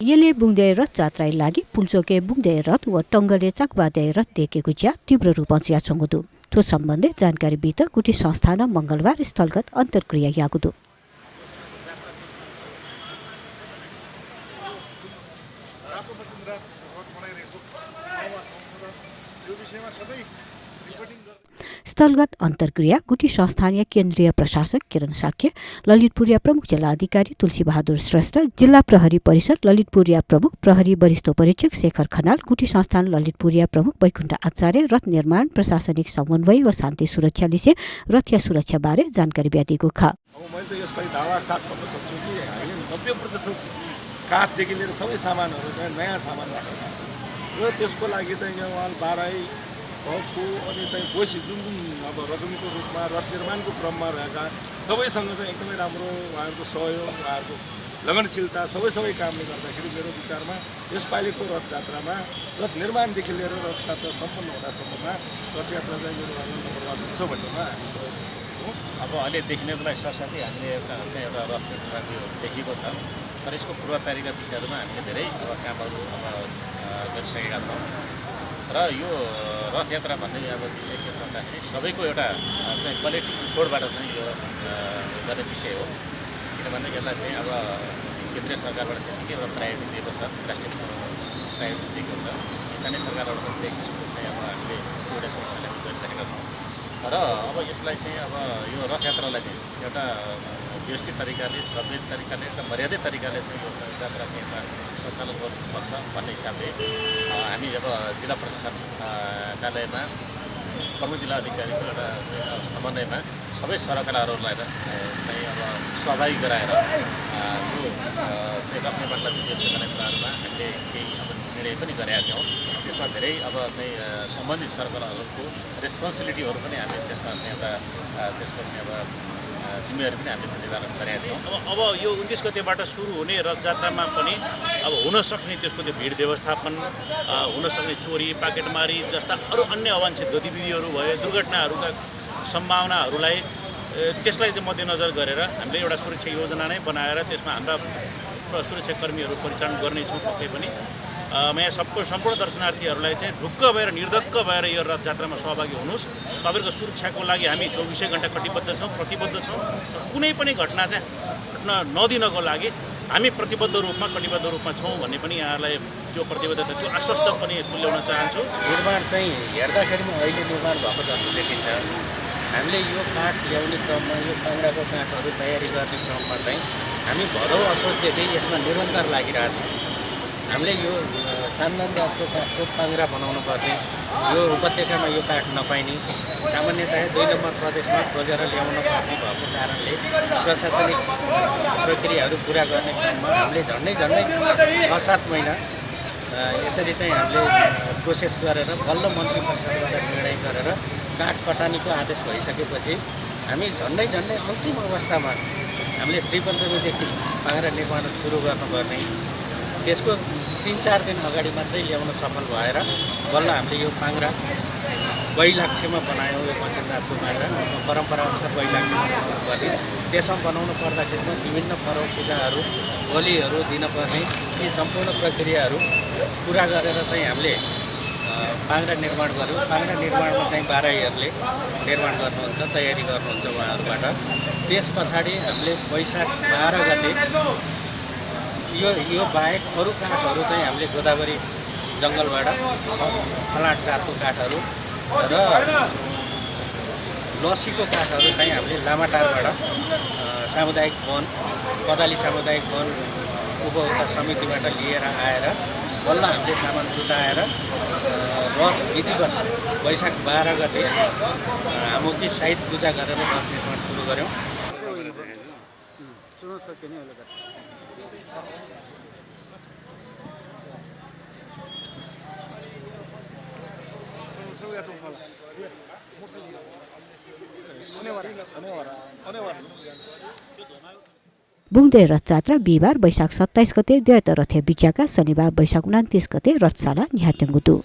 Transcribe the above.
यसले बुङ्दे रथ जात्राइ लागि पुल्चोके बुङ्दे रथ व टङ्गले चाकवादे रथ देखेको ज्या तीव्र रूप ज्या छङ्गुदु त्यो सम्बन्धी जानकारी बित गुठी संस्थान मंगलबार स्थलगत अन्तर्क्रिया यागुदु स्थलगत अन्तर्क्रिया गुठी संस्थानीय केन्द्रीय प्रशासक किरण साक्य, ललितपुरिया प्रमुख जिल्ला अधिकारी तुलसी बहादुर श्रेष्ठ, जिल्ला प्रहरी परिषद ललितपुरिया प्रमुख प्रहरी वरिष्ठ परीक्षक शेखर खनाल, गुठी संस्थान ललितपुरिया प्रमुख वैकुण्ठ आचार्य, रथ निर्माण प्रशासनिक समन्वय व शान्ति सुरक्षा लिसे रथिया सुरक्षा बारे जानकारी ब्यादिएको खा। मैले त यसपालि दावा साथ गर्न सक्छु कि हामीले 90% काठदेखि लिएर सबै सामानहरू चाहिँ नयाँ सामान राखेका छौँ र त्यसको लागि चाहिँ यहाँ उहाँ बाराई भक्कु अनि चाहिँ गोसी जुन अब रकमीको रूपमा रथ निर्माणको क्रममा रहेका सबैसँग चाहिँ एकदमै राम्रो उहाँहरूको सहयोग उहाँहरूको लगनशीलता सबै कामले गर्दाखेरि मेरो विचारमा यसपालिको रथयात्रामा रथ निर्माणदेखि लिएर रथयात्रा सम्पन्न हुँदासम्ममा रथयात्रा चाहिँ मेरो नम्बर 1 हुन्छ भन्नेमा हामी सबै सोचेछौँ। अब अहिले देखिनेलाई सरसाथै हामीले एउटा चाहिँ एउटा रथ निर्माण देखिएको छ तर यसको पूर्व तयारीका विषयहरूमा हामीले धेरै कामहरू गरिसकेका छौँ र यो रथयात्रा भन्ने अब विषय के छ भन्दाखेरि सबैको एउटा चाहिँ कलेक्टिभ कोडबाट चाहिँ यो गर्ने विषय हो किनभने यसलाई चाहिँ अब केन्द्रीय सरकारबाट त्यतिकै एउटा प्रायोरिटी दिएको छ, राष्ट्रिय प्रायोरिटी दिएको छ, स्थानीय सरकारबाट पनि देखिसकेको चाहिँ अब हामीले एउटा समस्यालाई गरिरहेका छौँ र अब यसलाई चाहिँ अब यो रथयात्रालाई चाहिँ एउटा व्यवस्थित तरिकाले सभ्य तरिकाले एउटा मर्यादित तरिकाले चाहिँ यो यात्रा चाहिँ एउटा सञ्चालन गर्नुपर्छ भन्ने हिसाबले हामी अब जिल्ला प्रशासन कार्यालयमा प्रमुख जिल्ला अधिकारीको एउटा समन्वयमा सबै सरकारहरूलाई चाहिँ अब सहभागी गराएर यो चाहिँ रथ निर्माणलाई चाहिँ व्यवस्थित गर्ने कुराहरूमा हामीले केही अब निर्णय पनि गरेका थियौँ। त्यसमा धेरै अब चाहिँ सम्बन्धित सरकारहरूको रेस्पोन्सिबिलिटीहरू पनि हामी त्यसमा चाहिँ एउटा त्यसको चाहिँ अब जिम्मेवारी पनि हामीले निर्धारण गरेका थियौँ। अब यो 29 गतेबाट सुरु हुने रथयात्रामा पनि अब हुनसक्ने त्यसको त्यो भिड व्यवस्थापन हुनसक्ने चोरी पाकेटमारी जस्ता अरू अन्य अवांछित गतिविधिहरू भयो, दुर्घटनाहरूका सम्भावनाहरूलाई त्यसलाई चाहिँ मध्यनजर गरेर हामीले एउटा सुरक्षा योजना नै बनाएर त्यसमा हाम्रा सुरक्षाकर्मीहरू परिचालन गर्नेछौँ। पक्कै पनि म यहाँ सम्पूर्ण दर्शनार्थीहरूलाई चाहिँ ढुक्क भएर निर्धक्क भएर यो रथयात्रामा सहभागी हुनुहोस्। तपाईँहरूको सुरक्षाको लागि हामी 24 घण्टा प्रतिबद्ध छौँ। कुनै पनि घटना चाहिँ घट्न नदिनको लागि हामी कटिबद्ध रूपमा छौँ भन्ने पनि यहाँलाई त्यो प्रतिबद्धता त्यो आश्वस्त पनि तुल्याउन चाहन्छु। निर्माण चाहिँ हेर्दाखेरिमा अहिले निर्माण भएको जस्तो देखिन्छ। हामीले यो काठ ल्याउने क्रममा यो पाङ्ग्राको काठहरू तयारी गर्ने क्रममा चाहिँ हामी भदौ असोजदेखि यसमा निरन्तर लागिरहेछौँ। हामीले यो सान्दाको काठको पाङ्ग्रा बनाउनु पर्ने, यो उपत्यकामा यो काठ नपाइने, सामान्यतया 2 नम्बर प्रदेशमा खोजेर ल्याउन पर्ने भएको कारणले प्रशासनिक प्रक्रियाहरू पुरा गर्ने क्रममा हामीले झन्डै 6-7 महिना यसरी चाहिँ हामीले प्रोसेस गरेर बल्ल मन्त्री परिषदबाट निर्णय गरेर काठ कटानीको आदेश भइसकेपछि हामी झन्डै अन्तिम अवस्थामा हामीले श्रीपञ्चमीदेखि पाङ्ग्रा निर्माण सुरु गर्नुपर्ने, त्यसको 3-4 दिन अगाडि मात्रै ल्याउन सफल भएर बल्ल हामीले यो पाङ्ग्रा बैलाक्ष्यमा बनायौँ। यो मचिन्द्रनाथको पाङ्ग्रा परम्पराअनुसार बैलाक्ष्यमा बनाउनु पर्ने, त्यसमा बनाउनु पर्दाखेरिमा विभिन्न पर्व पूजाहरू बलिहरू दिनुपर्ने यी सम्पूर्ण प्रक्रियाहरू पुरा गरेर चाहिँ हामीले पाङ्ग्रा निर्माण गऱ्यौँ। पाङ्ग्रा निर्माणमा चाहिँ बाराईहरूले निर्माण गर्नुहुन्छ, तयारी गर्नुहुन्छ उहाँहरूबाट। त्यस पछाडि हामीले वैशाख 12 गते यो बाहेक अरू काठहरू चाहिँ हामीले गोदावरी जङ्गलबाट फलाट जातको काठहरू र लसीको काठहरू चाहिँ हामीले लामाटारबाट सामुदायिक वन पदाली सामुदायिक वन उपभोक्ता समितिबाट लिएर आएर बल्ल हामीले सामान जुटाएर रथ विधिवत वैशाख 12 गते हामुकी साहित्य पूजा गरेर रथ निर्माण सुरु गऱ्यौँ। बुङ्दे रथयात्रा बिहिबार वैशाख 27 गते द्वैत रथे बिच्याका शनिबार वैशाख 29 गते रथशाला न्यातेङ्गुतु।